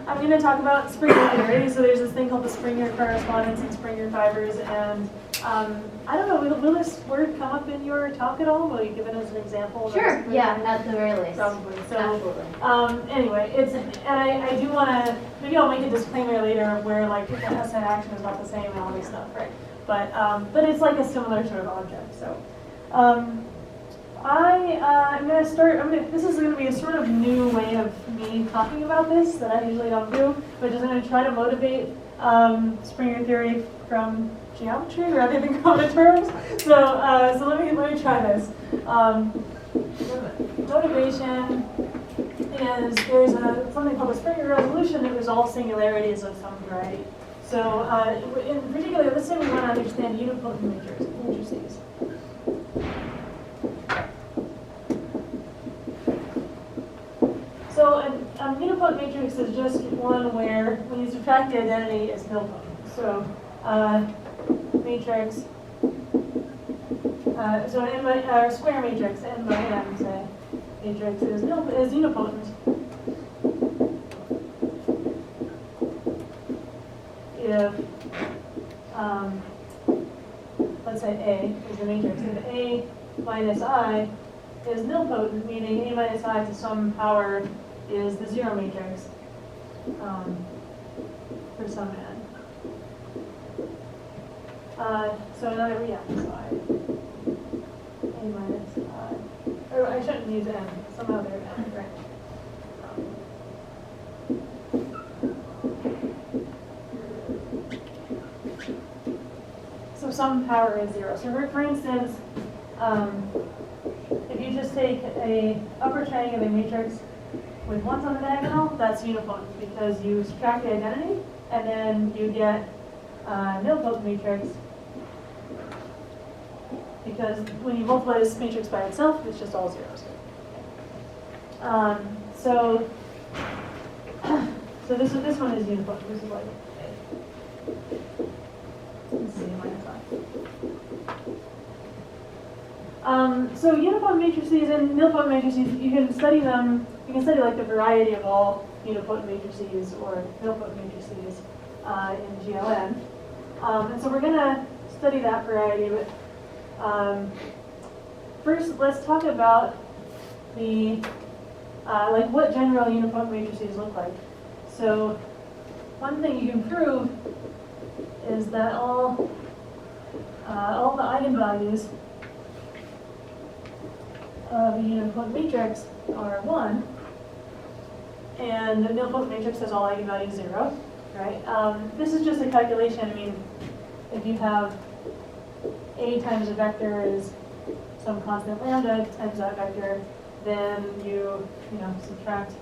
I'm going to talk about Springer theory. So there's this thing called the Springer correspondence in Springer fibers, and I don't know, will this word come up in your talk at all? Will you give it as an example? Sure, yeah, at the very least. Probably. So, absolutely. Anyway, and I do want to, maybe I'll make a disclaimer later of where like the S and action is not the same and all this stuff, right? But it's like a similar sort of object. So I'm going to start, this is going to be a sort of new way of me talking about this that I usually don't do, but just I'm going to try to motivate Springer theory from geometry rather than common terms. So let me try this. Motivation is there's something called a Springer resolution that resolves singularities of some variety. So in particular, let's say we want to understand unipotent matrices. So a unipotent matrix is just one where when you subtract the identity, it's nilpotent. So matrix, so an n by, square matrix, n by n, say, matrix is unipotent if, let's say A is the matrix, if A minus I is nilpotent, meaning A minus I to some power is the zero matrix for some n. So another, yeah, so A minus I, or I shouldn't use n, some other n, right? So some power is zero. So for instance, if you just take a upper triangular matrix with ones on the diagonal, that's unipotent because you subtract the identity and then you get nilpotent matrix because when you multiply this matrix by itself, it's just all zeros. So this one is unipotent. This is like let's see, minus I. So unipotent matrices and nilpotent matrices, you can study them. You can study like the variety of all unipotent matrices or nilpotent matrices in GLN. And so we're going to study that variety. But first, let's talk about the like what general unipotent matrices look like. So one thing you can prove is that all the eigenvalues of a unipotent matrix are 1, and the nilpotent matrix has all eigenvalues 0, right? This is just a calculation. I mean, if you have A times a vector is some constant lambda times that vector, then you subtract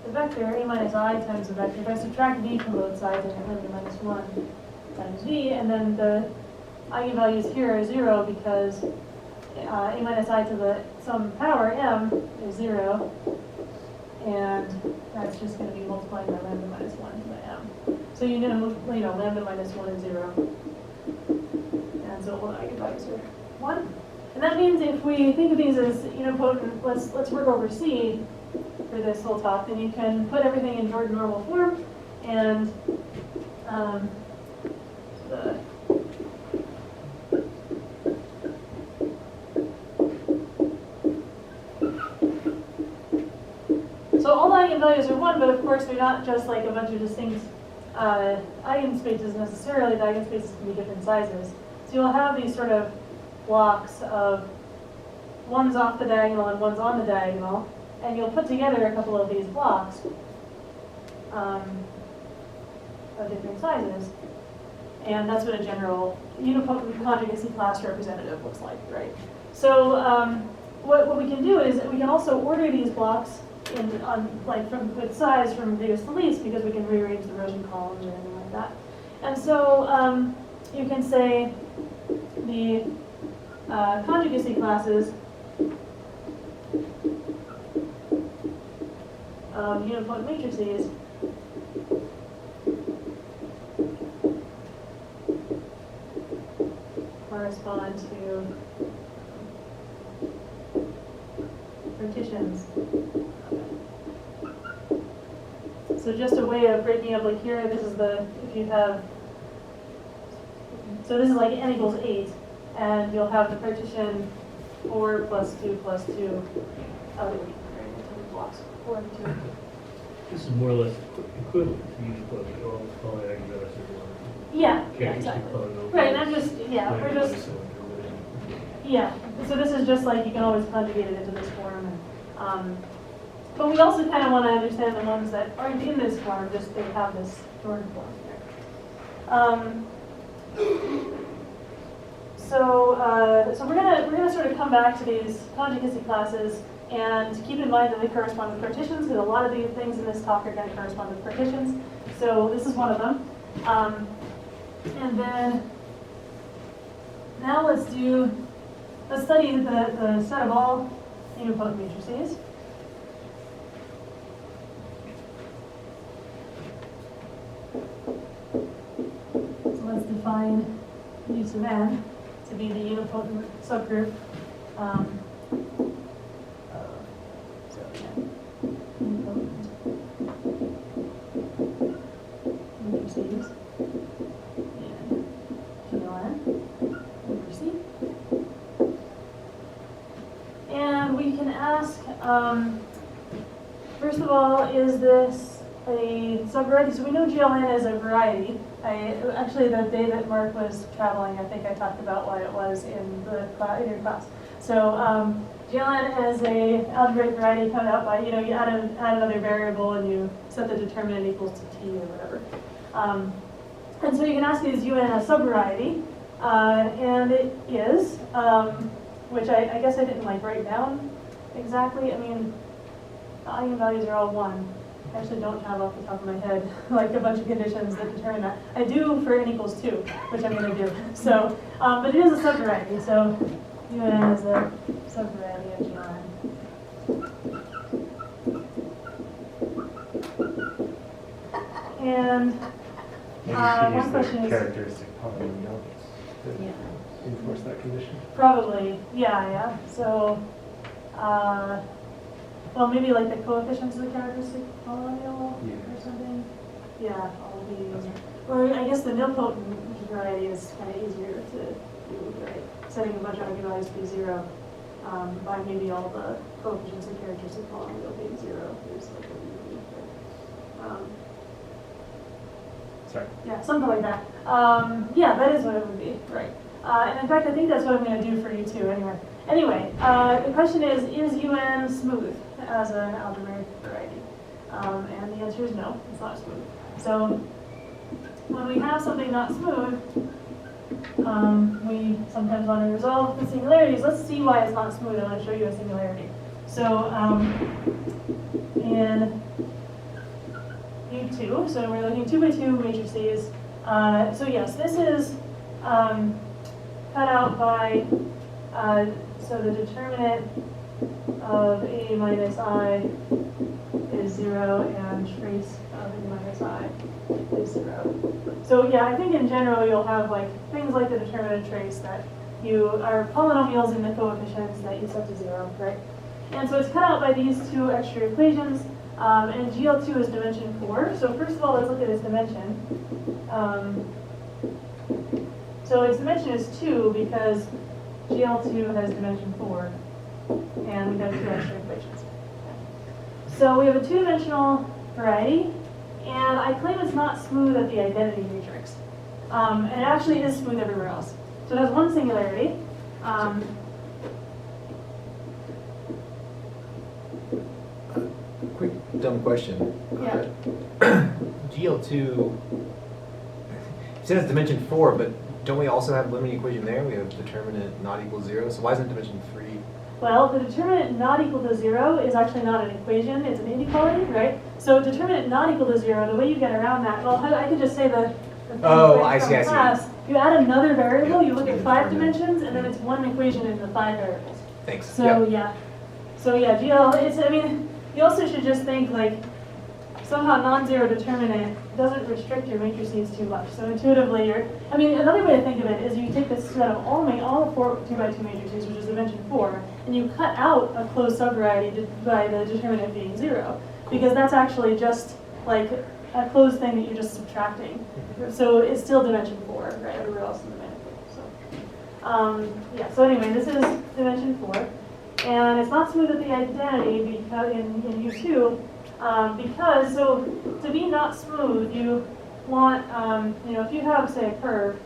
the vector A minus I times the vector. If I subtract V from both sides, I get lambda minus 1 times V, and then the eigenvalues here are 0 because A minus I to the some power m is 0, and that's just going to be multiplied by lambda minus 1 by m. So you know lambda minus 1 is 0, and so all the eigenvalues are 1. And that means if we think of these as unipotent, let's work over C for this whole talk, then you can put everything in Jordan normal form, and so all the eigenvalues are 1, but of course they're not just like a bunch of distinct eigenspaces necessarily. The eigenspaces can be different sizes. So you'll have these sort of blocks of ones off the diagonal and ones on the diagonal, and you'll put together a couple of these blocks of different sizes, and that's what a general unipotent conjugacy class representative looks like, right? So what we can do is we can also order these blocks with size from greatest to least, because we can rearrange the rows and columns or anything like that. And so you can say the conjugacy classes of unipotent matrices correspond to partitions So just a way of breaking up, like here, this is the, if you have, so this is like n equals 8, and you'll have the partition 4 plus 2 plus 2. Oh, wait, right, blocks. 4 and 2. This is more or less equivalent to Unipotent, or call it Eigenvalues. Yeah, Can't yeah, just exactly. call it an Right, and I'm just, yeah, we're just, yeah. So this is just like, you can always conjugate it into this form. And, but we also kind of want to understand the ones that aren't in this form, just they have this Jordan form here. So we're gonna sort of come back to these conjugacy classes and keep in mind that they correspond with partitions, because a lot of the things in this talk are going to correspond with partitions. So this is one of them. And then now let's study the set of all unipotent matrices. So let's define U sub n to be the unipotent subgroup. Unipotent matrices in GLN over C. And we can ask, first of all, is this a subvariety? So we know GLN is a variety. Actually, the day that Mark was traveling, I think I talked about why it was in your class. So GLN is a algebraic variety cut out by, you add another variable and you set the determinant equals to t or whatever. And so you can ask, is UN a subvariety? And it is, which I guess I didn't write down exactly. I mean, the eigenvalues are all 1. I actually don't have off the top of my head a bunch of conditions that determine that. I do for n equals 2, which I'm going to do. So, but it is a subvariety. So UN is a subvariety of GLN. And one question is characteristic polynomials to enforce that condition. probably, yeah. So, well, maybe the coefficients of the characteristic polynomial or something. Yeah, all these. Or I guess the nilpotent variety is kind of easier to do, right? Setting a bunch of eigenvalues to be 0 by maybe all the coefficients of the characteristic polynomial being 0. There's Sorry. yeah, something like that. Yeah, that is what it would be, right. And in fact, I think that's what I'm going to do for you too, anyway. Anyway, the question is UN smooth as an algebraic variety? And the answer is no, it's not smooth. So when we have something not smooth, we sometimes want to resolve the singularities. Let's see why it's not smooth. I want to show you a singularity. So in U2, so we're looking 2 by 2 matrices. So yes, this is cut out by, so the determinant of A minus I is 0 and trace of A minus I is 0. So yeah, I think in general you'll have things like the determinant trace that you are polynomials in the coefficients that you set to 0, right? And so it's cut out by these 2 extra equations. And GL2 is dimension 4. So first of all, let's look at its dimension. So its dimension is 2 because GL2 has dimension 4. And we have 2 extra equations. So we have a 2-dimensional variety. And I claim it's not smooth at the identity matrix. And it actually is smooth everywhere else. So it has one singularity. Quick dumb question. Yeah. GL2, you said it's dimension 4, but don't we also have limiting equation there? We have determinant not equal 0, so why isn't dimension 3? Well, the determinant not equal to 0 is actually not an equation, it's an inequality, right? So determinant not equal to 0, the way you get around that, well, I could just say the Oh, right I from see, I see. class, you add another variable, Yeah. you look at 5 dimensions, and then it's one equation in the 5 variables. Thanks. So yeah. So yeah, GL, I mean, you also should just think somehow non-zero determinant doesn't restrict your matrices too much. So intuitively, another way to think of it is you take this set of all 4 2 by 2 matrices, which is dimension 4, and you cut out a closed subvariety by the determinant being 0, because that's actually just like a closed thing that you're just subtracting. So it's still dimension 4, right, everywhere else in the manifold. So, yeah, so anyway, this is dimension 4. And it's not smooth at the identity because in U2, because, so to be not smooth, you want, if you have, say, a curve,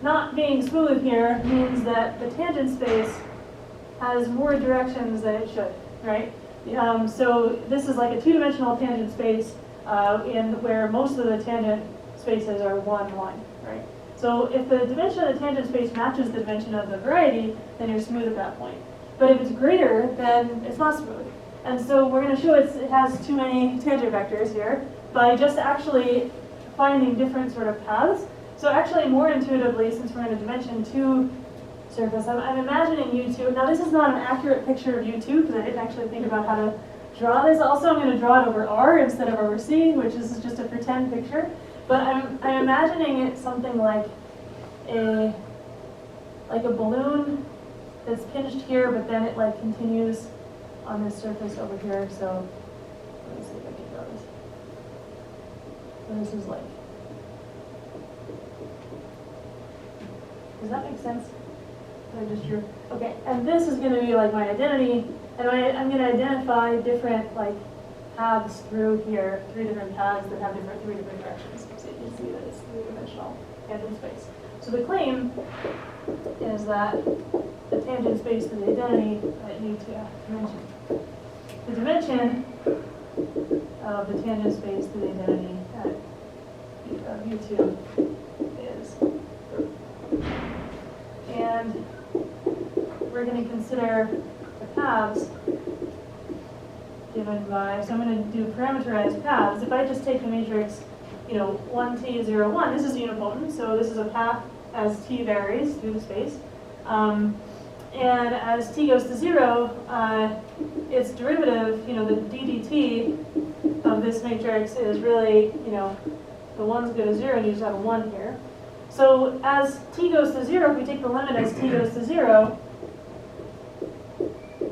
not being smooth here means that the tangent space has more directions than it should, right? So this is like a two-dimensional tangent space where most of the tangent spaces are 1, 1, right? So if the dimension of the tangent space matches the dimension of the variety, then you're smooth at that point. But if it's greater, then it's not smooth. And so we're going to show it has too many tangent vectors here by just actually finding different sort of paths. So actually more intuitively, since we're in a dimension 2 surface, I'm imagining U2. Now this is not an accurate picture of U2 because I didn't actually think about how to draw this. Also, I'm going to draw it over R instead of over C, which is just a pretend picture. But I'm imagining it something like a balloon that's pinched here, but then it like continues on this surface over here. So let me see if I can draw this. So this is like, does that make sense? I just drew. Okay, and this is going to be like my identity, and I'm going to identify different like paths through here, 3 different paths that have 3 different directions. So you can see that it's 3-dimensional tangent space. So the claim is that the tangent space to the identity at U2 dimension. The dimension of the tangent space to the identity at U2 is 3. And we're going to consider the paths given by, so I'm going to do parameterized paths. If I just take the matrix, 1t, 0, 1, this is unipotent, so this is a path as t varies through the space. And as t goes to 0, its derivative, the ddt of this matrix is really, the 1's go to 0 and you just have a 1 here. So as t goes to 0, if we take the limit as t goes to 0,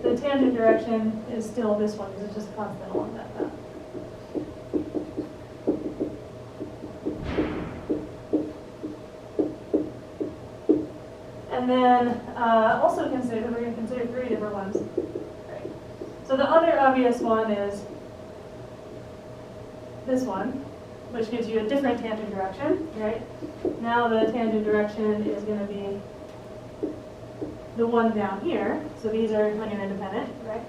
the tangent direction is still this one because it's just constant along that path. And then also we're going to consider 3 different ones. Right. So the other obvious one is this one, which gives you a different tangent direction, right? Now the tangent direction is going to be the one down here. So these are linear independent, right?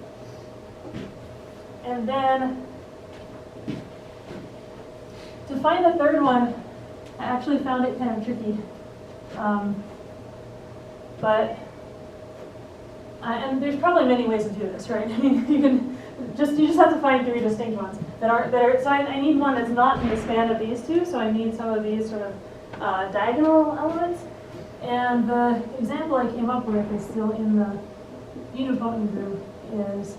And then to find the third one, I actually found it kind of tricky. And there's probably many ways to do this, right? I mean, you just have to find 3 distinct ones that are. So I need one that's not in the span of these 2. So I need some of these sort of diagonal elements. And the example I came up with is still in the unipotent group. Is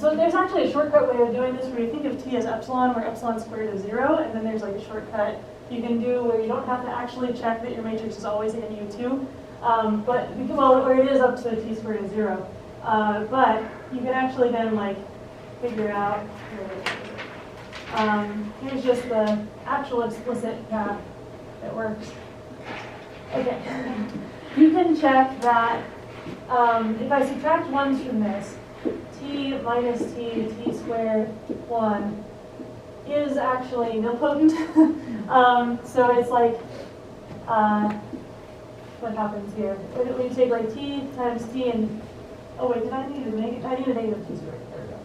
so there's actually a shortcut way of doing this where you think of t as epsilon, where epsilon squared is 0, and then there's like a shortcut you can do where you don't have to actually check that your matrix is always in U2. Or it is up to t squared is 0. But you can actually then like figure out. Here's just the actual explicit path that works. Okay, you can check that if I subtract 1s from this, t minus t squared 1 is actually nilpotent. So it's like. What happens here? When you take like t times t and, oh wait, I need a negative t squared. There we go.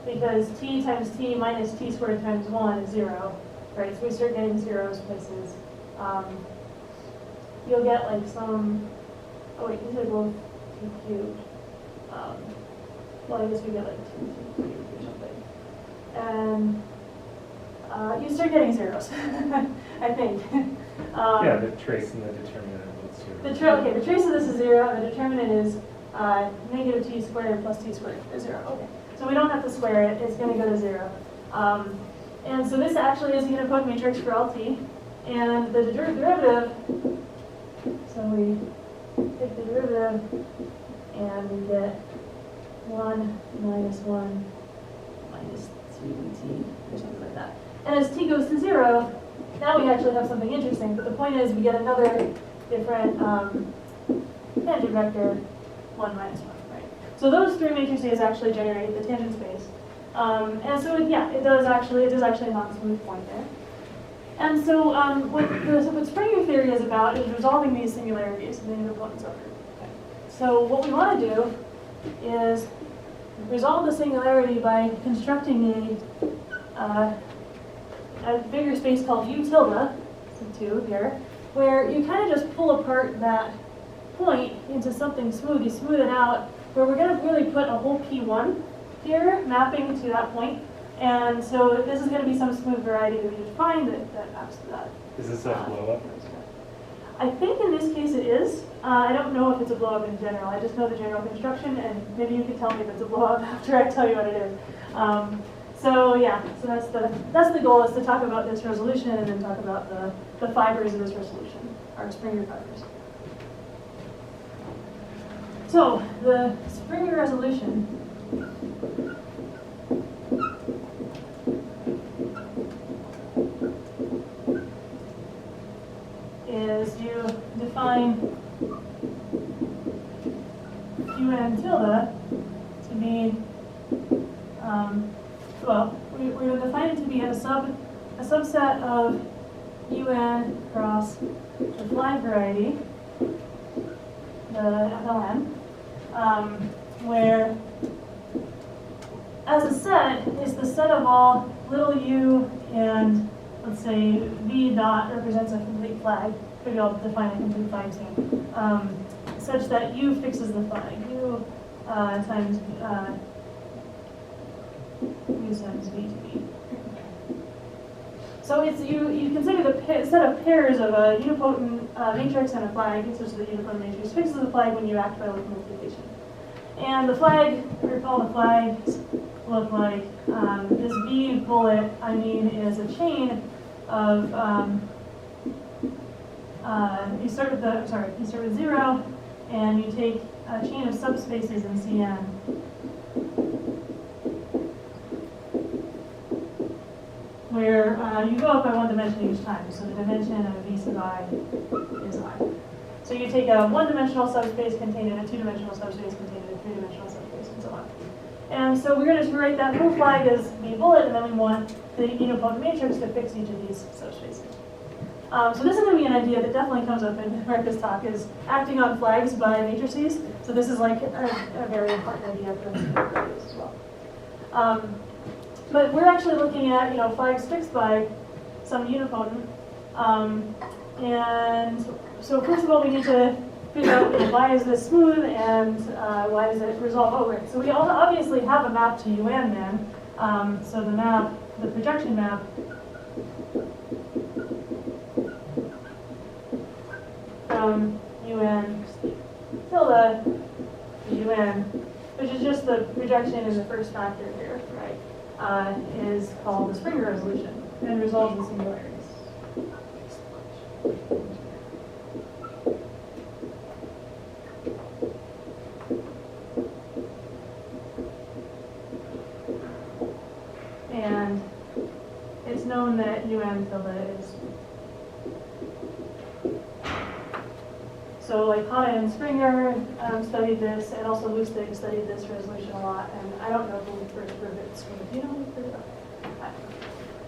Because t times t minus t squared times 1 is 0, right? So we start getting zeros places. You'll get like some, oh wait, these are both t cubed. Well, I guess we get like 2t cubed or something. And you start getting zeros, I think. Yeah, the trace and the determinant of both 0. The trace of this is 0, and the determinant is negative t squared plus t squared is 0. Okay, so we don't have to square it, it's going to go to 0. And so this actually is a unipotent matrix for all t, and the derivative, so we take the derivative, and we get 1 minus 1 minus 2t And as t goes to 0, now we actually have something interesting. But the point is we get another different tangent vector, 1 minus 1, right? So those three matrices actually generate the tangent space. And so, yeah, it is actually a non-smooth point there. And so what Springer theory is about is resolving these singularities in the unipotent subgroup. Okay. So what we want to do is resolve the singularity by constructing a bigger space called U tilde, so 2 here, where you kind of just pull apart that point into something smooth. You smooth it out, where we're going to really put a whole P1 here, mapping to that point. And so this is going to be some smooth variety that we define that maps to that. Is this a blow-up? I think in this case it is. I don't know if it's a blow-up in general. I just know the general construction, and maybe you can tell me if it's a blow-up after I tell you what it is. So yeah, so that's the goal, is to talk about this resolution and then talk about the fibers of this resolution, our Springer fibers. So the Springer resolution is you define UN tilde to be, we're going to define it to be a subset of UN across the flag variety, the FLN, where as a set is the set of all little u and, let's say, v dot represents a complete flag. Maybe I'll define a complete flag soon. Such that u fixes the flag. U times u times v to v. So it's you consider the set of pairs of a unipotent matrix and a flag, such that the unipotent matrix fixes the flag when you act by local multiplication. And the flag, recall the flags look like this V bullet, is a chain of, you start with 0, and you take a chain of subspaces in Cn. Where you go up by one dimension each time, so the dimension of V sub I is I. So you take a one-dimensional subspace contained in a two-dimensional subspace contained in a three-dimensional subspace, and so on. And so we're going to write that whole flag as V bullet, and then we want the unipotent matrix to fix each of these subspaces. So this is going to be an idea that definitely comes up in Marcus' talk, is acting on flags by matrices. So this is like a very important idea for us as well. But we're actually looking at flags fixed by some unipotent. And so first of all, we need to figure out why is this smooth and why does it resolve over it. So we obviously have a map to UN then. So the projection map from UN tilde to UN, which is just the projection in the first factor here, right? Is called the Springer resolution and resolves the singularities. And it's known that UN tilde is. So like Hanna and Springer studied this, and also Lustig studied this resolution a lot, and I don't know who first proved it. Springer, do you know who proved it? I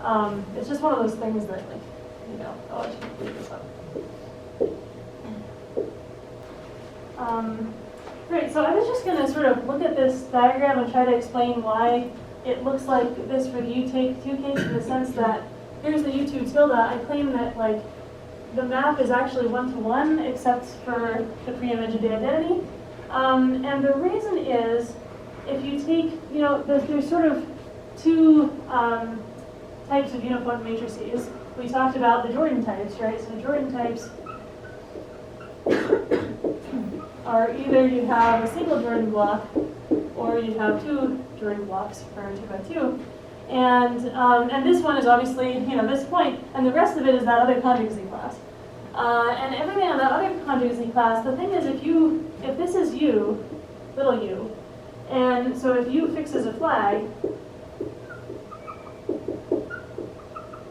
don't know. It's just one of those things that, like, I should leave this up. Great, so I was just going to sort of look at this diagram and try to explain why it looks like this for the U2 case, in the sense that here's the U2 tilde. I claim that, like, the map is actually one-to-one, except for the preimage of the identity. And the reason is, if you take, there's sort of two types of unipotent matrices. We talked about the Jordan types, right? So the Jordan types are either you have a single Jordan block, or you have two Jordan blocks for 2 by 2. And this one is obviously, this point, and the rest of it is that other conjugacy class. And everything on that other conjugacy class, the thing is, if this is U, little u, and so if U fixes a flag,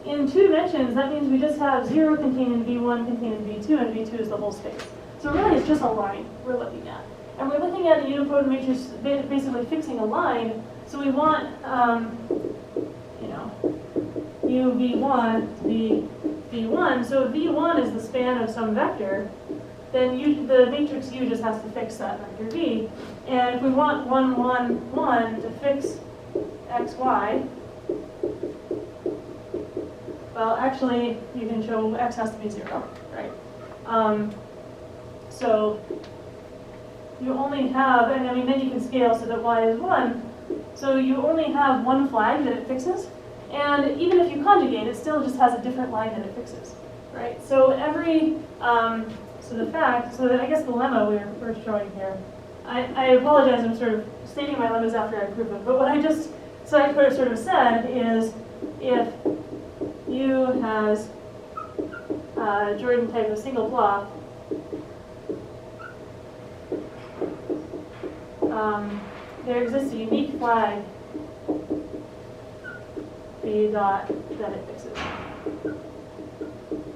in 2 dimensions, that means we just have 0 contained in V1 contained in V2, and V2 is the whole space. So really it's just a line we're looking at. And we're looking at a unipotent matrix basically fixing a line. So we want, UV1 to be V1. So if V1 is the span of some vector, then the matrix U just has to fix that vector V. And if we want 1, 1, 1 to fix x, y, well, actually, you can show x has to be 0, right? So you only have, and I mean, then you can scale so that y is 1. So you only have one flag that it fixes. And even if you conjugate, it still just has a different line that it fixes, right? So every, so I guess the lemma we're showing here, I apologize, I'm sort of stating my lemmas after I prove them, but what I sort of said is, if U has Jordan type of single block, there exists a unique flag V dot that it fixes.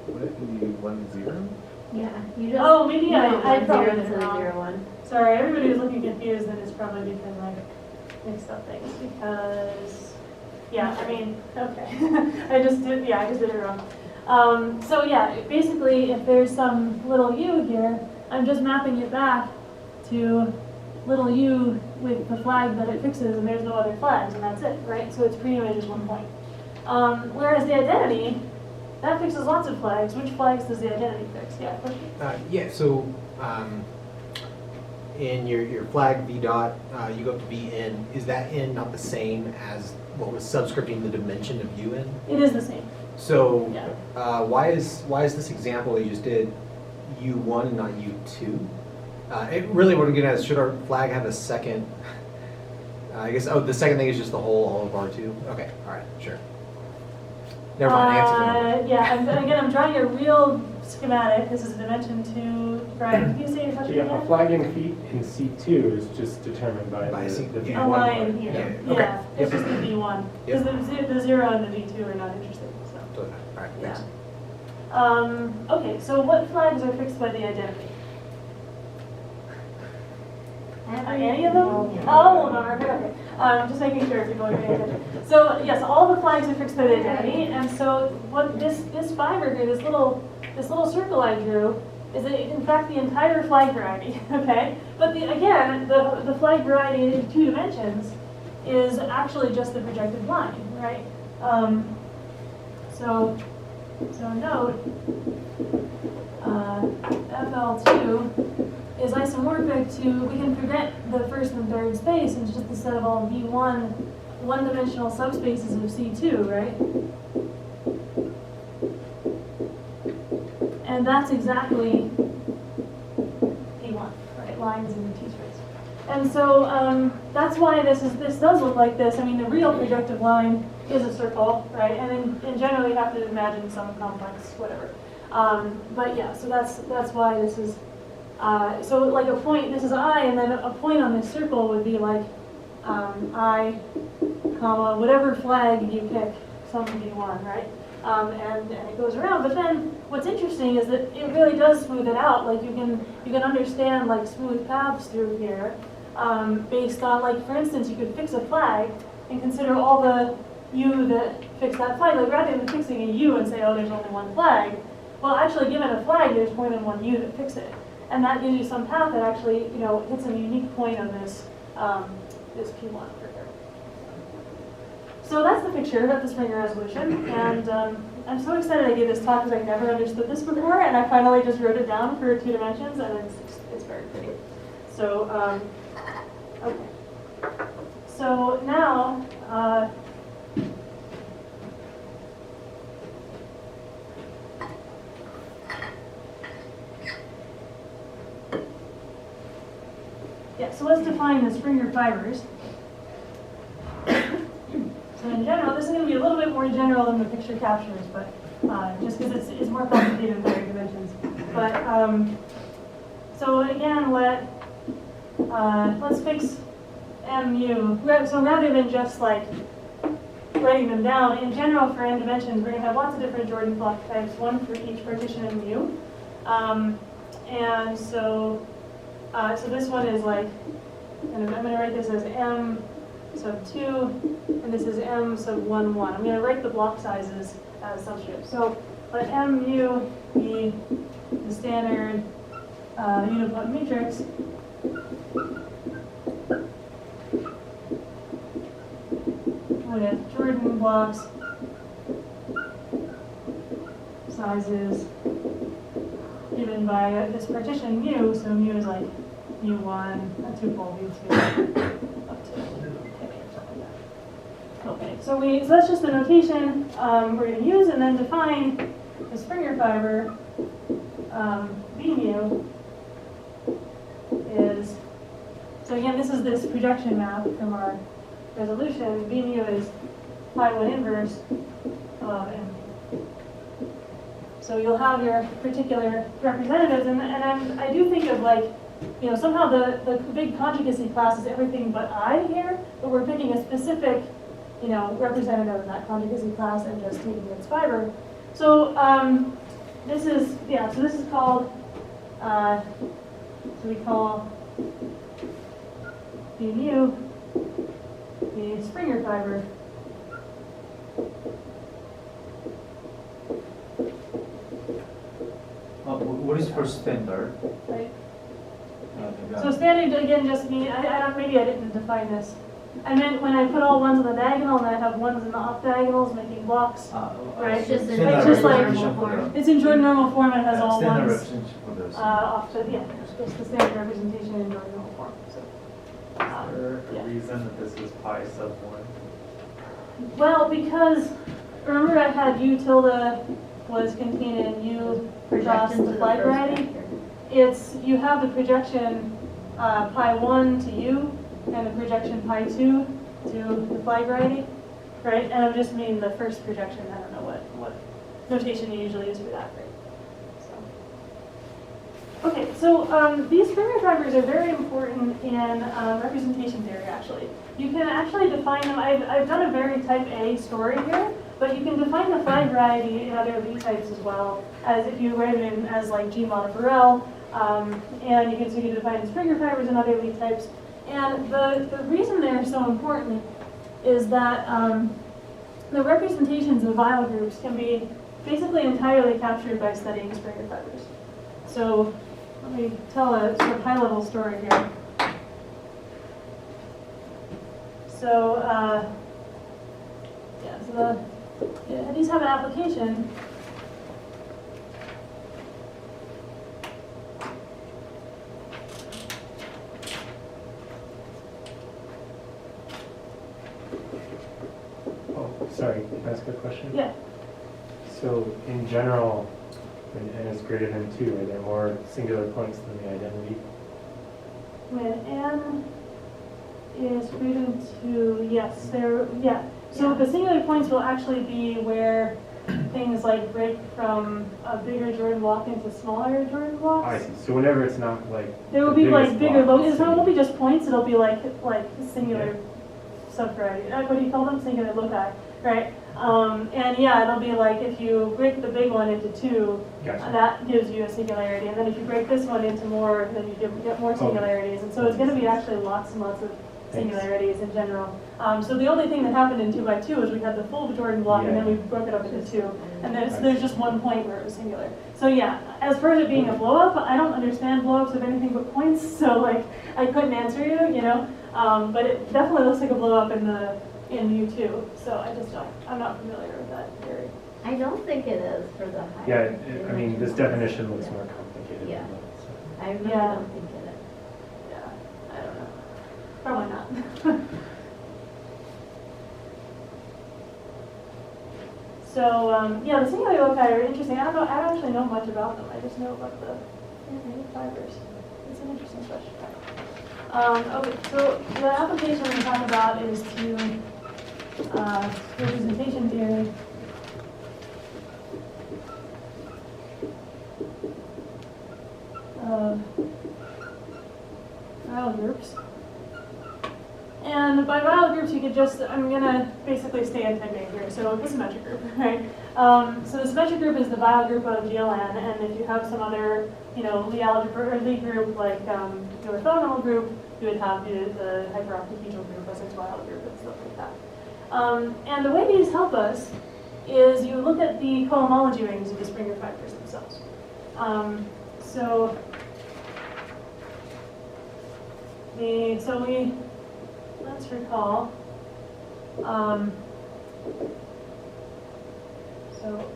Would it be 1, 0? Yeah. You just, Oh, maybe I one probably zero did to it the wrong. 0, 1. Sorry, everybody was looking confused, and it's probably because I mixed up things. Because, yeah, I mean, okay, I just did it wrong. So yeah, basically, if there's some little u here, I'm just mapping it back to little u with the flag that it fixes, and there's no other flags, and that's it, right? So it's pretty much just 1 point. Whereas the identity, that fixes lots of flags. Which flags does the identity fix? Yeah, question? So in your flag V dot, you go up to Vn. Is that n not the same as what was subscripting the dimension of Un? It is the same. So Yeah. why is this example that you just did U1 and not U2? Really what I'm getting at is, should our flag have a second? I guess, the second thing is just the whole all of R2? Okay, all right, sure. Never mind, answer. Yeah, I'm drawing a real schematic. This is a dimension 2. Brian, can you say your question Yeah, again? a flagging feat in C2 is just determined by By the C- V1 yeah. A line part. here. Yeah, okay. Yeah, it's Yep. just the V1. Yep. Because the 0 and the V2 are not interested. So. Totally fine. All right, thanks. Yeah. Okay, so what flags are fixed by the identity? Any of them? Oh, no, okay. Just making sure people are paying attention. So yes, all the flags are fixed by the identity, and so what this fiber here, this little circle I drew, is in fact the entire flag variety. Okay, but again, the flag variety in 2 dimensions is actually just the projected line, right? So note FL2 is isomorphic to, we can forget the first and third space, and it's just a set of all V1 one-dimensional subspaces of C2, right? And that's exactly P1, right? Lines in the T-space. And so that's why this does look like this. I mean, the real projective line is a circle, right? And in general, you have to imagine some complex whatever. But yeah, so that's why this is. So like a point, this is I, and then a point on this circle would be like I, comma, whatever flag you pick, some V1, right? And it goes around. But then what's interesting is that it really does smooth it out. Like you can understand like smooth paths through here based on, like, for instance, you could fix a flag and consider all the U that fix that flag. Like rather than fixing a U and say, oh, there's only one flag, well, actually given a flag, there's more than one U that fix it. And that gives you some path that actually, hits a unique point on this this P1 for here. So that's the picture of the Springer resolution, and I'm so excited I gave this talk because I never understood this before, and I finally just wrote it down for 2 dimensions, and it's very pretty. So okay. So now. Yeah, so let's define the Springer fibers. So in general, this is going to be a little bit more general than the picture captures, but just because it's more complicated in higher dimensions. But so again, let's fix mu. So rather than just like writing them down, in general for n dimensions, we're going to have lots of different Jordan block types, one for each partition in mu. And so this one is like, I'm going to write this as m sub 2, and this is m sub 1, 1. I'm going to write the block sizes as subscript. So let m mu be the standard unipotent matrix. With Jordan blocks sizes given by this partition mu, so mu is like mu1, a tuple mu2, up to something like that. Okay, so that's just the notation we're going to use, and then define the Springer fiber B mu is, so again, this is this projection map from our resolution. B mu is pi 1 inverse of m. So you'll have your particular representatives, and I do think of like, somehow the big conjugacy class is everything but I here, but we're picking a specific, representative of that conjugacy class and just taking its fiber. So this is called, so we call B mu the Springer fiber. What is for standard? Right. So standard again just mean maybe I didn't define this. I meant when I put all ones on the diagonal and I have ones in the off diagonals making blocks. Right. It's just It's just like it's in Jordan normal form and it has all standard ones representation for this. off to just the standard representation in Jordan normal form. So. Is there a reason that this is pi sub 1? Well, because remember I had u tilde was contained in u across the flag variety. You have the projection pi 1 to u and the projection pi 2 to the flag variety, right? And I'm just meaning the first projection. I don't know what notation you usually use for that, right? Okay, so these Springer fibers are very important in representation theory, actually. You can actually define them. I've done a very type A story here, but you can define the phi variety in other Lie types as well, as if you write it in as like G mod of Weyl, and you can define Springer fibers in other Lie types. And the reason they're so important is that the representations of Weyl groups can be basically entirely captured by studying Springer fibers. So let me tell a sort of high-level story here. So, these have an application. Oh, sorry, can I ask a question? Yeah. So in general, when n is greater than 2, are there more singular points than the identity? When n is greater than 2, yes, So the singular points will actually be where things like break from a bigger Jordan block into smaller Jordan blocks. I see. So whenever it's not like There will the be like biggest bigger block, locus. So it won't be just points. It'll be like singular subvariety. What do you call them? Singular loci, right? And yeah, it'll be like if you break the big one into 2, Gotcha. that gives you a singularity. And then if you break this one into more, then you get more singularities. And so it's going to be actually lots and lots of singularities in general. So the only thing that happened in 2 by 2 is we had the full Jordan block and then we broke it up into 2. And there's just one point where it was singular. So yeah, as far as it being a blow up, I don't understand blow ups of anything but points. So like I couldn't answer you, but it definitely looks like a blow up in U2. So I'm not familiar with that theory. I don't think it is for the high. Yeah, I mean, this definition looks more complicated. Yeah. Than that, so. I really Yeah. don't think it is. Yeah, I don't know. Probably not. So yeah, the singular loci are interesting. I don't actually know much about them. I just know about the fibers. It's an interesting question. Okay, so the application we talk about is to representation theory. Of Weyl groups. And by Weyl groups, you could I'm gonna basically stay in type A here, so the symmetric group, right? So the symmetric group is the Weyl group of GLN, and if you have some other, Lie algebra or Lie group like the orthogonal group, you would have the hyperoctahedral group, as Weyl group, and stuff like that. And the way these help us is you look at the cohomology rings of the Springer fibers themselves. Let's recall.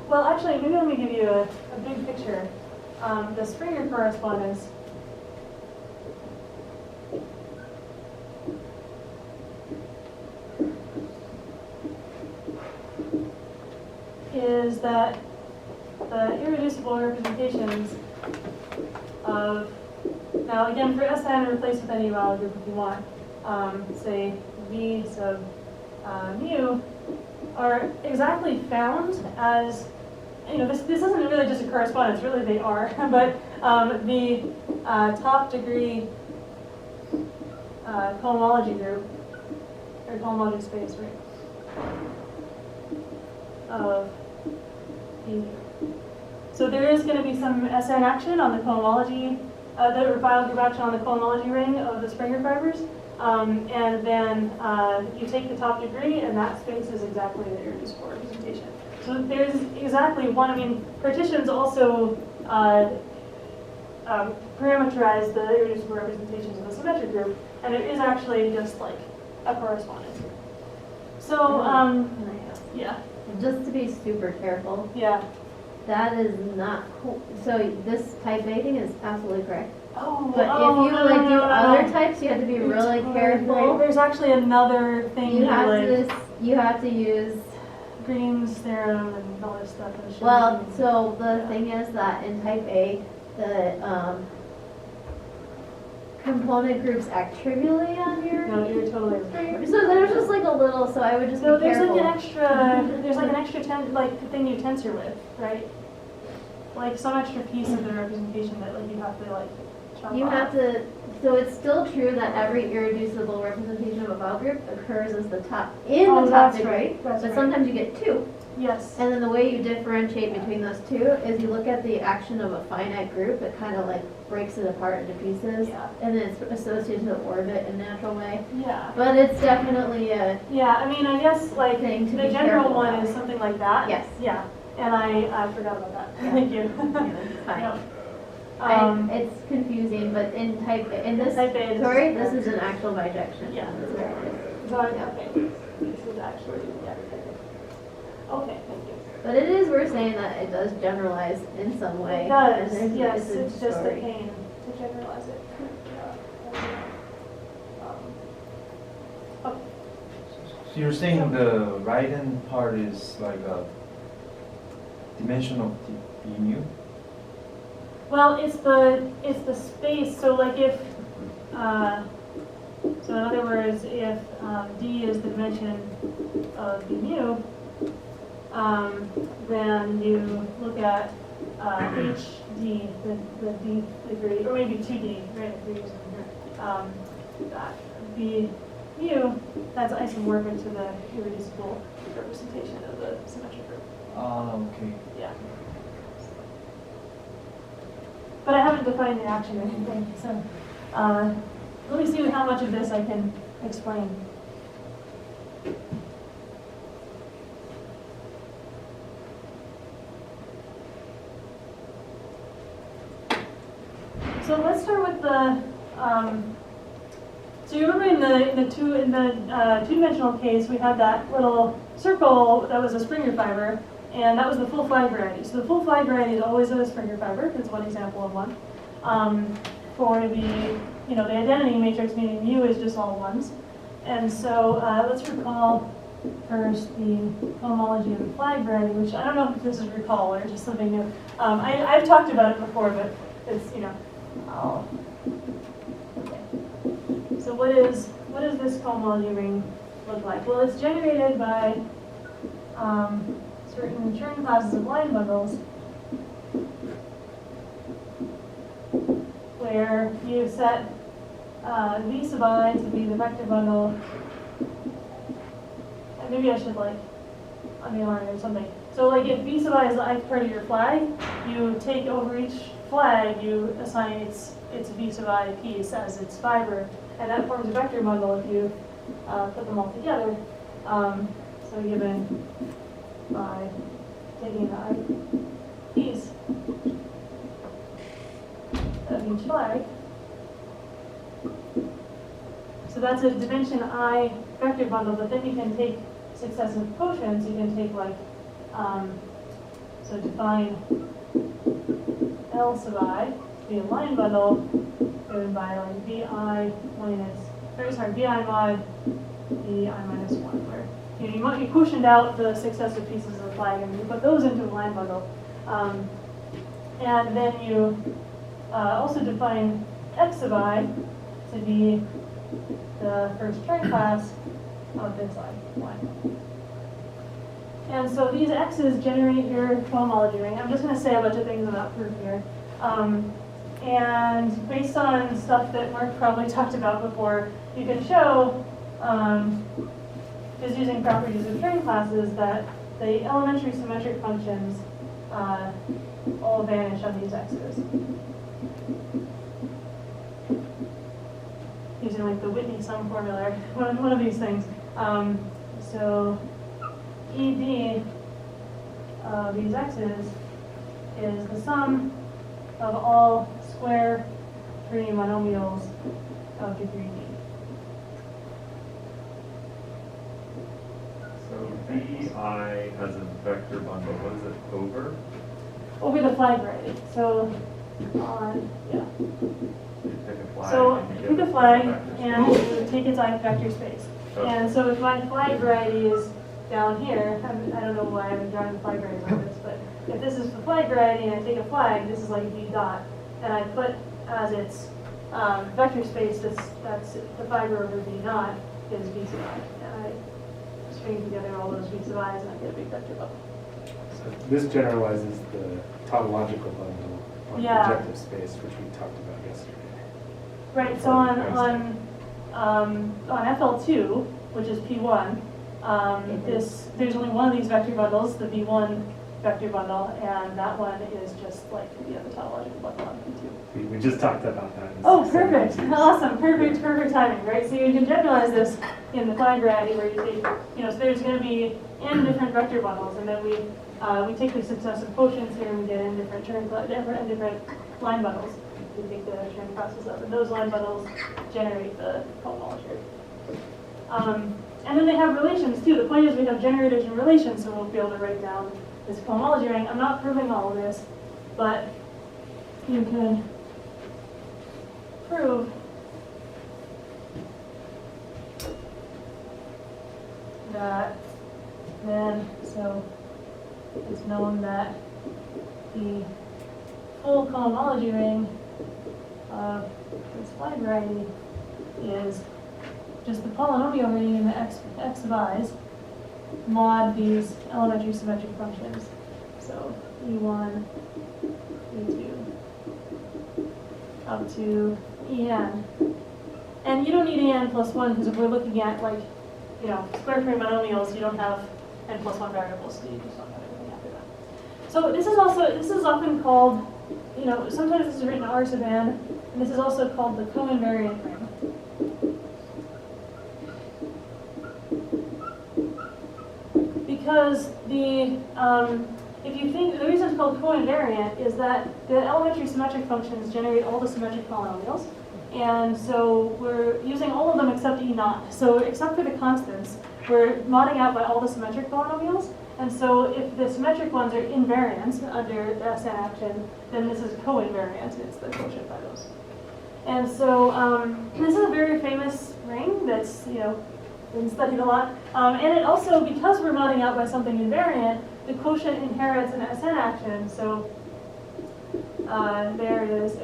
Well, actually, maybe let me give you a big picture. The Springer correspondence is that the irreducible representations of, now again for Sn, replace with any Weyl group if you want, say V sub mu, are exactly found as, this isn't really just a correspondence, really they are, but the top degree cohomology group, or cohomology space, right, of V. So there is going to be some Sn action on the cohomology, the Weyl group action on the cohomology ring of the Springer fibers. And then you take the top degree, and that space is exactly the irreducible representation. So there's exactly one. Partitions also parameterize the irreducible representations of the symmetric group, and it is actually just like a correspondence. So, Can I ask? yeah, Just to be super careful, yeah. that is not cool. So this type A thing is absolutely correct. Oh, But if you no, like no, do no, other no. types, you have to be really Right. careful. There's actually another thing You have like to use. Green's theorem and all this stuff. And shit. Well, so the thing is that in type A, the component groups act trivially on your. No, you're totally right. Springer. So there's just like a little. So I would just So be there's careful. like an extra thing you tensor with, right? Like some extra piece of the representation that like you have to like chop You off. have to, so it's still true that every irreducible representation of a Weyl group occurs as the top in Oh, the top that's degree, right, that's but right. sometimes you get two. Yes. And then the way you differentiate between those two is you look at the action of a finite group. It kind of like breaks it apart into pieces, Yeah. and then it's associated to the orbit in a natural way. Yeah. But it's definitely a Yeah. I guess like thing to the be general careful one about. is something like that. Yes. Yeah. And I forgot about that. Yeah. Thank you. it's fine. Yep. It's confusing, but in this Type A, story, this is an actual bijection. Yeah. That's where it is. So, okay. This is actually, yeah. Okay, thank you. But it is worth saying that it does generalize in some way. It does, and yes, a it's just a story. pain to generalize it. Okay. So you're saying the right-hand part is like a dimension of the mu? Well, it's the space, so like if, so in other words, if D is the dimension of the mu, then you look at HD, the D degree, or maybe 2D, right, if you're using the mu, that's isomorphic to the irreducible representation of the symmetric group. Okay. Yeah. But I haven't defined the action or anything, so let me see how much of this I can explain. So let's start with the. So you remember in the two-dimensional case, we had that little circle that was a Springer fiber, and that was the full flag variety. So the full flag variety is always a Springer fiber. That's one example of one. For the the identity matrix, meaning mu is just all ones. And so let's recall first the cohomology of the flag variety, which I don't know if this is recall or just something new. I've talked about it before, but it's okay. So what is this cohomology ring look like? Well, it's generated by certain Chern classes of line bundles where you set V sub I to be the vector bundle maybe I should like underline or something. So like if b sub I is the ith part of your flag, you take over each flag, you assign its v sub I piece as its fiber, and that forms a vector bundle if you put them all together. So given by taking the ith piece of each flag. So that's a dimension I vector bundle, but then you can take successive quotients. You can take like, so define L sub I to be a line bundle given by like bi mod bi minus 1, where you quotient out the successive pieces of the flag and you put those into a line bundle. And then you also define x sub I to be the first term class of this line. And so these x's generate your cohomology ring. I'm just going to say a bunch of things about proof here. And based on stuff that Mark probably talked about before, you can show, just using properties of term classes, that the elementary symmetric functions all vanish on these x's. Using like the Whitney sum formula, one of these things. So ED of these x's is the sum of all square 3 monomials of degree d. So BI as a vector bundle, what is it, over? Over the flag variety. So yeah. You pick a flag. So and you pick get a flag vector and space. you take its ith vector space. Okay. And so if my flag variety is down here, I don't know why I haven't drawn the flag variety like this, but if this is the flag variety and I take a flag, this is like v dot, and I put as its vector space, that's the fiber over v naught is v sub I. And I string together all those v sub i's and I get a big vector bubble. So this generalizes the tautological bundle on Yeah. projective space, which we talked about yesterday. Right, so on FL2, which is P1, there's only one of these vector bundles, the V1 vector bundle, and that one is just like the other tautological bundle on P2. We just talked about that. Oh, perfect, awesome, perfect timing, right? So you can generalize this in the flag variety where you take, so there's going to be n different vector bundles, and then we take the successive quotients here and we get n different different line bundles. We take the term classes up, and those line bundles generate the cohomology. And then they have relations too. The point is we have generators and relations, so we'll be able to write down this cohomology ring. I'm not proving all of this, but you can prove that then, so it's known that the full cohomology ring of this flag variety is just the polynomial ring in the x sub i's mod these elementary symmetric functions. So E1, E2, up to En. And you don't need En plus 1 because if we're looking at like, square frame monomials, you don't have n plus 1 variables, so you just don't have anything after that. So this is often called, sometimes this is written R sub n, and this is also called the Coinvariant ring. Because if you think, the reason it's called coinvariant is that the elementary symmetric functions generate all the symmetric polynomials, and so we're using all of them except E naught. So except for the constants, we're modding out by all the symmetric polynomials, and so if the symmetric ones are invariant under the SN action, then this is coinvariant, it's the quotient by those. And so this is a very famous ring that's, been studied a lot. And it also, because we're modding out by something invariant, the quotient inherits an SN action. So there is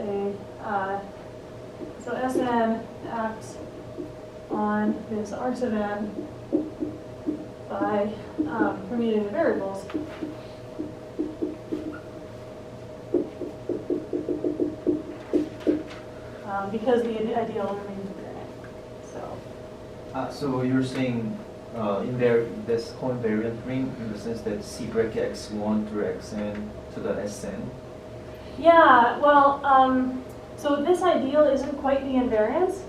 so SN acts on this R sub n by permuting the variables. Because the ideal remains invariant. So you're saying in there, this Coinvariant ring in the sense that C bracket x1 through xn to the Sn. Yeah, well, so this ideal isn't quite the invariance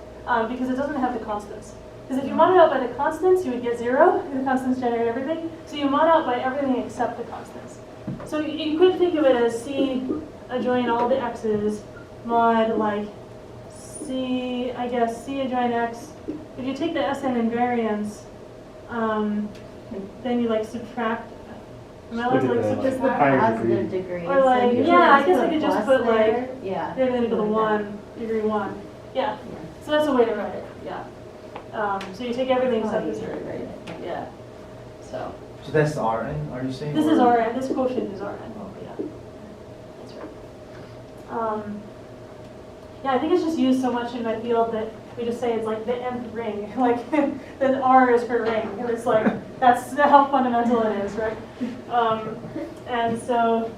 because it doesn't have the constants. Because if you mod it out by the constants, you would get 0. The constants generate everything. So you mod out by everything except the constants. So you could think of it as C adjoin all the x's mod like C, I guess, C adjoin x. If you take the Sn invariance, then you like subtract. Am I allowed to like Split it Just the higher positive degree. degree. Or like, usually yeah, I just guess put I could just plus put like, there. Yeah. they're going to go to like that. 1, degree 1. Yeah, Yeah. so that's a way to write it, yeah. So you take everything except Oh, the you zero. should write it. Yeah. So So that's Rn, are you saying? this is or- Rn, this quotient is Rn. Okay. Yeah, that's right. Yeah, I think it's just used so much in my field that we just say it's like the nth ring, like the R is for ring. And it's like, that's how fundamental it is, right? And so,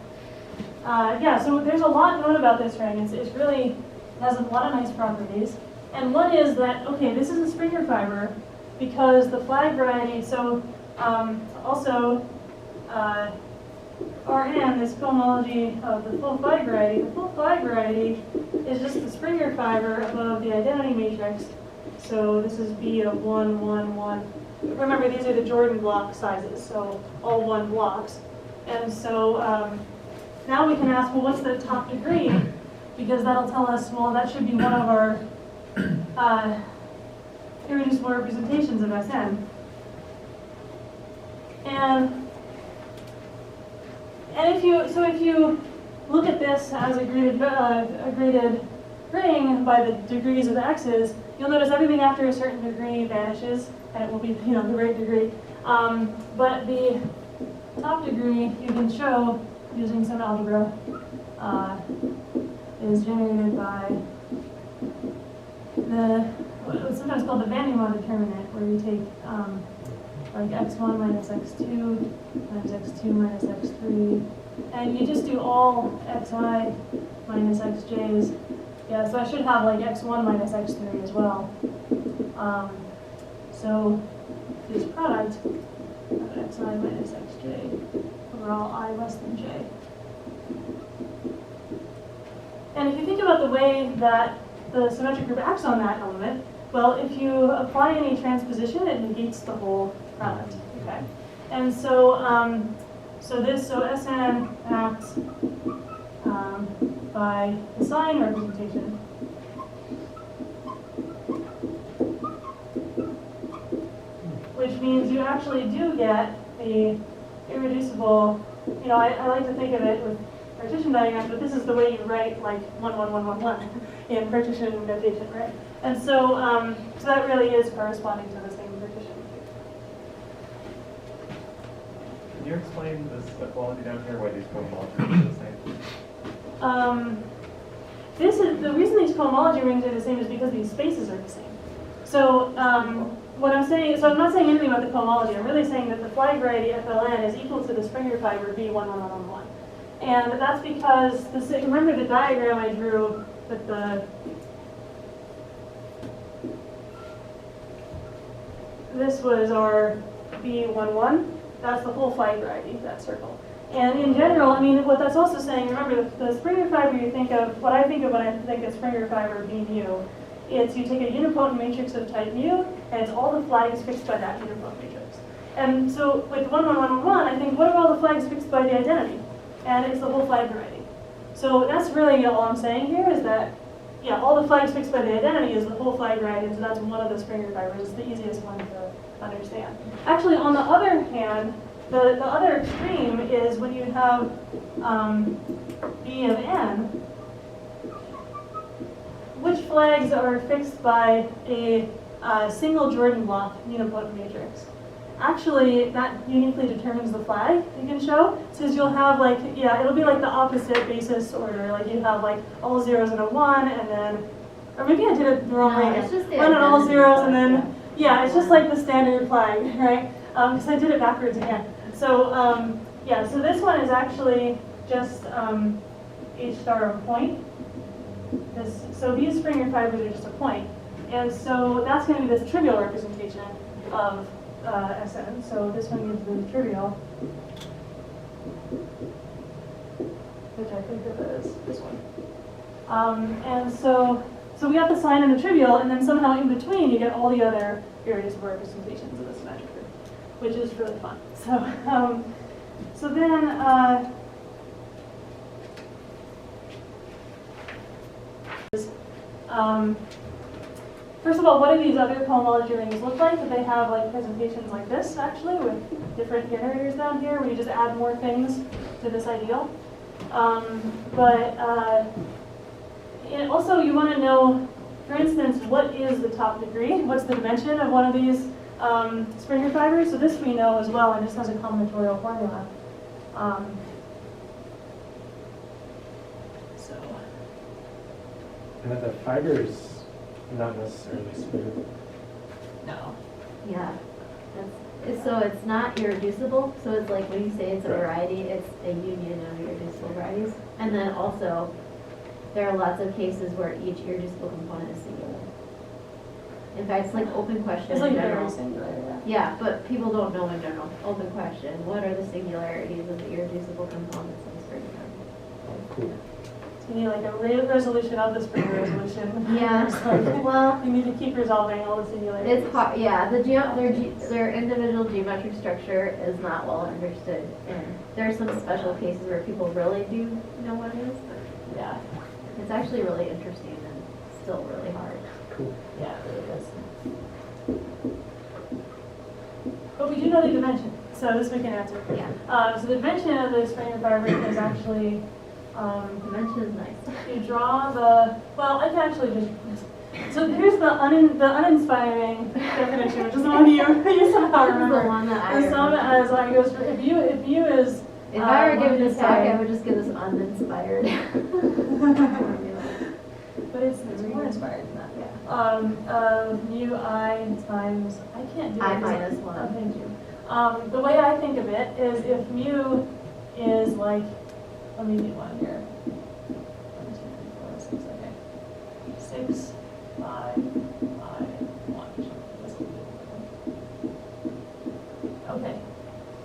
yeah, so there's a lot known about this ring. It's really has a lot of nice properties. And one is that, okay, this is a Springer fiber because the flag variety, so also Rn, this cohomology of the full flag variety. The full flag variety is just the Springer fiber above the identity matrix. So this is B of 1, 1, 1. Remember, these are the Jordan block sizes, so all 1 blocks. And so now we can ask, well, what's the top degree? Because that'll tell us, well, that should be one of our irreducible representations of Sn. And if you look at this as a graded ring by the degrees of the x's, you'll notice everything after a certain degree vanishes, and it will be the right degree. But the top degree you can show using some algebra is generated by what's sometimes called the Van Neumann determinant, where you take like x1 minus x2 times x2 minus x3, and you just do all xi minus xj's. Yeah, so I should have like x1 minus x3 as well. So this product of xi minus xj over all I less than j. And if you think about the way that the symmetric group acts on that element, well, if you apply any transposition, it negates the whole product. Okay, and so so Sn acts by the sign representation. Which means you actually do get the irreducible, I like to think of it with partition diagrams, but this is the way you write like 1, 1, 1, 1, 1 in partition notation, right? And so, so that really is corresponding to the same partition. Can you explain this equality down here, why these cohomology are the same? This is the reason these cohomology rings are the same is because these spaces are the same. So what I'm saying, so I'm not saying anything about the cohomology. I'm really saying that the flag variety FLN is equal to the Springer fiber B1111. And that's because remember the diagram I drew with this was our B11. That's the whole flag variety, that circle. And in general, I mean, what that's also saying, remember the Springer fiber you think of, what I think of when I think of Springer fiber B mu, it's you take a unipotent matrix of type mu, and it's all the flags fixed by that unipotent matrix. And so with 1, 1, 1, 1, 1, I think, what are all the flags fixed by the identity? And it's the whole flag variety. So that's really all I'm saying here is that, yeah, all the flags fixed by the identity is the whole flag variety, and so that's one of the Springer fibers. It's the easiest one to understand. Actually, on the other hand, the other extreme is when you have B of n, which flags are fixed by a single Jordan block unipotent matrix. Actually, that uniquely determines the flag you can show. Since you'll have like, yeah, it'll be like the opposite basis order. Like you have like all zeros and a 1, and then, or maybe I did it the wrong way. It's just the one and all identity zeros, and flag, then, yeah, it's just like the standard flag, right? Because I did it backwards again. So, yeah, so this one is actually just H star of point. So these Springer fibers are just a point. And so that's going to be this trivial representation of Sn, so this one gives the trivial, which I think of as this one. And so we got the sign and the trivial, and then somehow in between you get all the other irreducible representations of the symmetric group, which is really fun. So then, first of all, what do these other cohomology rings look like? Do they have like presentations like this, actually, with different generators down here, where you just add more things to this ideal? And also, you want to know, for instance, what is the top degree? What's the dimension of one of these Springer fibers? So this we know as well, and this has a combinatorial formula. And that the fiber is not necessarily smooth. No. Yeah. So it's not irreducible. So it's like when you say it's a Right. variety, it's a union of irreducible varieties. And then also, there are lots of cases where each irreducible component is singular. In fact, it's like open question It's like in very general. singular, yeah. Yeah, but people don't know in general. Open question. What are the singularities of the irreducible components of the Springer? Oh, cool. So you need like a resolution of the Springer resolution. Yeah. It's like, Well, you need to keep resolving all the singularities. it's hard. Yeah, their individual geometric structure is not well understood, and there are some special cases where people really do know what it is. But Yeah, it's actually really interesting and still really hard. Cool. yeah, it really is. But we do know the dimension, so this we can answer. Yeah, So the dimension of the Springer fiber is actually, dimension is nice. you draw the, well, I can actually just, so here's the uninspiring definition, which is the one you somehow This is the remember. one that I The sum remember. as I goes, if you is, If I were one given this talk, I side. would just give this uninspired. But it's more inspired than that. Yeah. Mu I times, I can't do it. I minus one. Oh, thank you. The way I think of it is if mu is like, let me do one here. 1, 2, 3, 4, 6, okay. 6, 5, I, 1. Okay.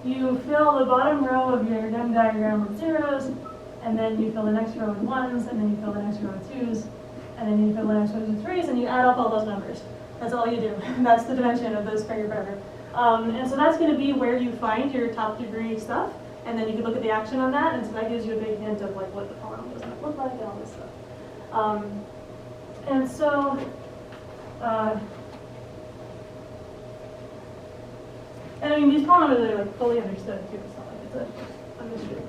You fill the bottom row of your Venn diagram with zeros, and then you fill the next row with ones, and then you fill the next row with twos, and then you fill the next row with threes, and you add up all those numbers. That's all you do. That's the dimension of the Springer fiber. And so that's going to be where you find your top degree stuff, and then you can look at the action on that, and so that gives you a big hint of like what the polynomial is going to look like and all this stuff. And so, and I mean, these polynomials are like fully understood too. It's not like it's a mystery.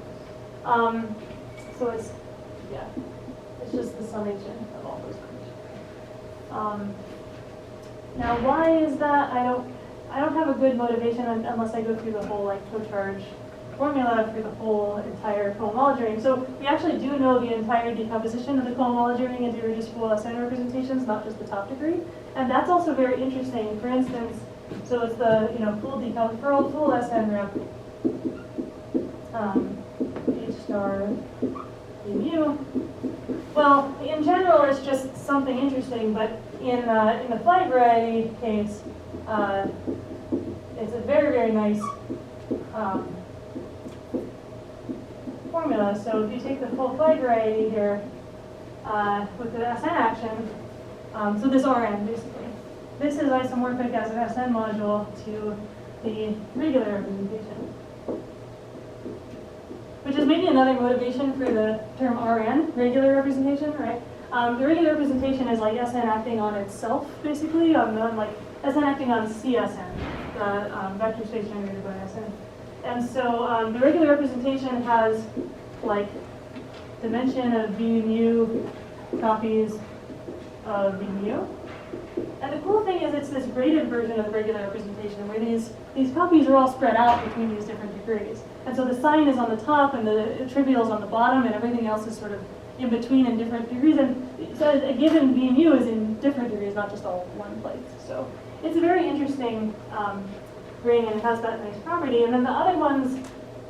So it's, yeah, it's just the summation of all those numbers. Now, why is that? I don't have a good motivation unless I go through the whole like co-charge formula for the whole entire cohomology ring. So we actually do know the entire decomposition of the cohomology ring into irreducible SN representations, not just the top degree. And that's also very interesting. For instance, so it's the full SN rep H star mu. Well, in general, it's just something interesting, but in the flight variety case, it's a very, very nice formula. So if you take the full flight variety here with the SN action, so this Rn basically, this is isomorphic as an SN module to the regular representation, which is maybe another motivation for the term Rn, regular representation, right? The regular representation is like SN acting on itself, basically, like SN acting on CSN, the vector space generated by SN. And so the regular representation has like dimension of V mu copies of V mu. And the cool thing is it's this graded version of the regular representation where these copies are all spread out between these different degrees. And so the sign is on the top and the trivial is on the bottom and everything else is sort of in between in different degrees. And so a given V mu is in different degrees, not just all one place. So it's a very interesting ring and it has that nice property. And then the other ones,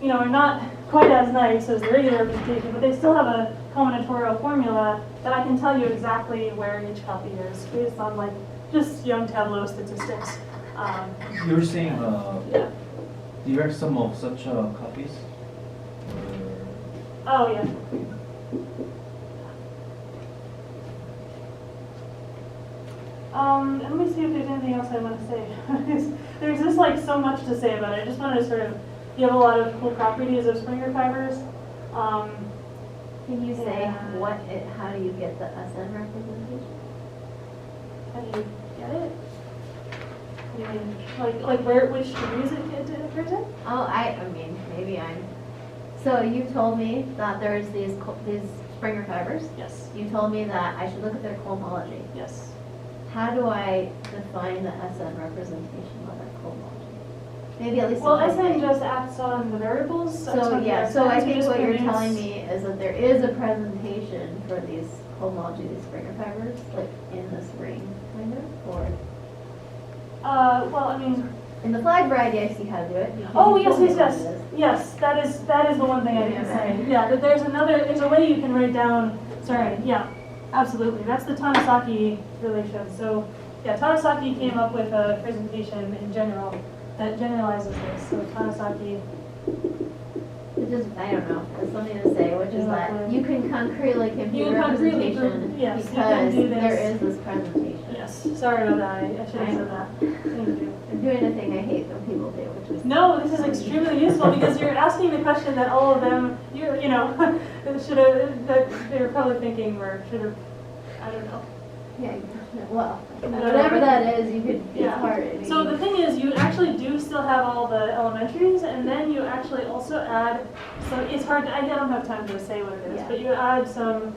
you know, are not quite as nice as the regular representation, but they still have a combinatorial formula that I can tell you exactly where each copy is based on like just young tableau statistics. You're saying Yeah. direct sum of such copies? Oh, yeah. And let me see if there's anything else I want to say. There's just like so much to say about it. I just wanted to sort of give a lot of cool properties of Springer fibers. Can you say Yeah. how do you get the SN representation? How do you get it? You mean, which degrees it occurs in? Oh, I mean, maybe so you told me that there's these Springer fibers. Yes. You told me that I should look at their cohomology. Yes. How do I define the SN representation of that cohomology? Maybe at least. Well, in one SN way. just acts on the variables. So yeah, so I think what you're produce- telling me is that there is a presentation for these cohomology, these Springer fibers, like in this ring, kind of, or Well, I mean, in the flag variety, I see how to do it. You oh, told yes, me yes, what yes. it is. Yes, that is the one thing I didn't say. Yeah, that there's a way you can write down, sorry, yeah, absolutely. That's the Tanisaki relation. So, yeah, Tanisaki came up with a presentation in general that generalizes this. So Tanisaki, It just, I don't know, it's something to say, which is that you can concretely compute You can concretely representation prove- yes, you can because do this. there is this presentation. yes, sorry about that. I should have said that. Thank you. I'm doing a thing I hate when people do, which is. No, this is extremely useful because you're asking the question that all of them, you know, should have, that they were probably thinking or should have, I don't know. Yeah, well, I don't know. whatever that is, you could, it's Yeah. hard. So the thing is, you actually do still have all the elementaries, and then you actually also add, so it's hard, I don't have time to say what it is, Yeah. but you add some,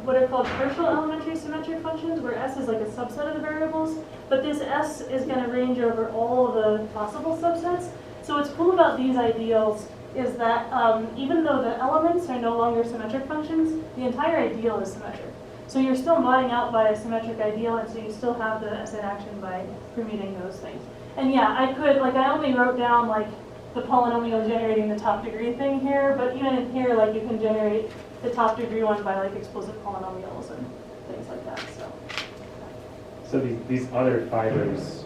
what are called partial elementary symmetric functions, where S is like a subset of the variables, but this S is going to range over all of the possible subsets. So what's cool about these ideals is that even though the elements are no longer symmetric functions, the entire ideal is symmetric. So you're still modding out by a symmetric ideal, and so you still have the SN action by permuting those things. And yeah, I could, like, I only wrote down, like, the polynomial generating the top degree thing here, but even in here, like, you can generate the top degree one by, like, explicit polynomials and things like that, so. So these other fibers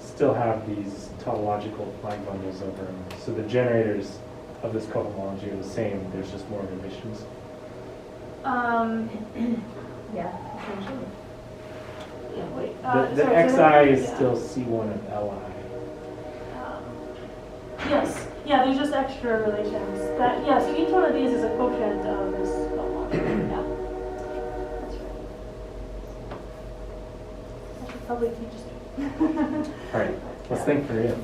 still have these tautological flag bundles over them. So the generators of this cohomology are the same, there's just more relations. Yeah, essentially. Yeah, wait. The sorry, xi is yeah. still C1 of Li. Yes, yeah, there's just extra relations. That, yeah, so each one of these is a quotient of this cohomology, yeah. That's right. I should probably teach you. All right, let's think for real.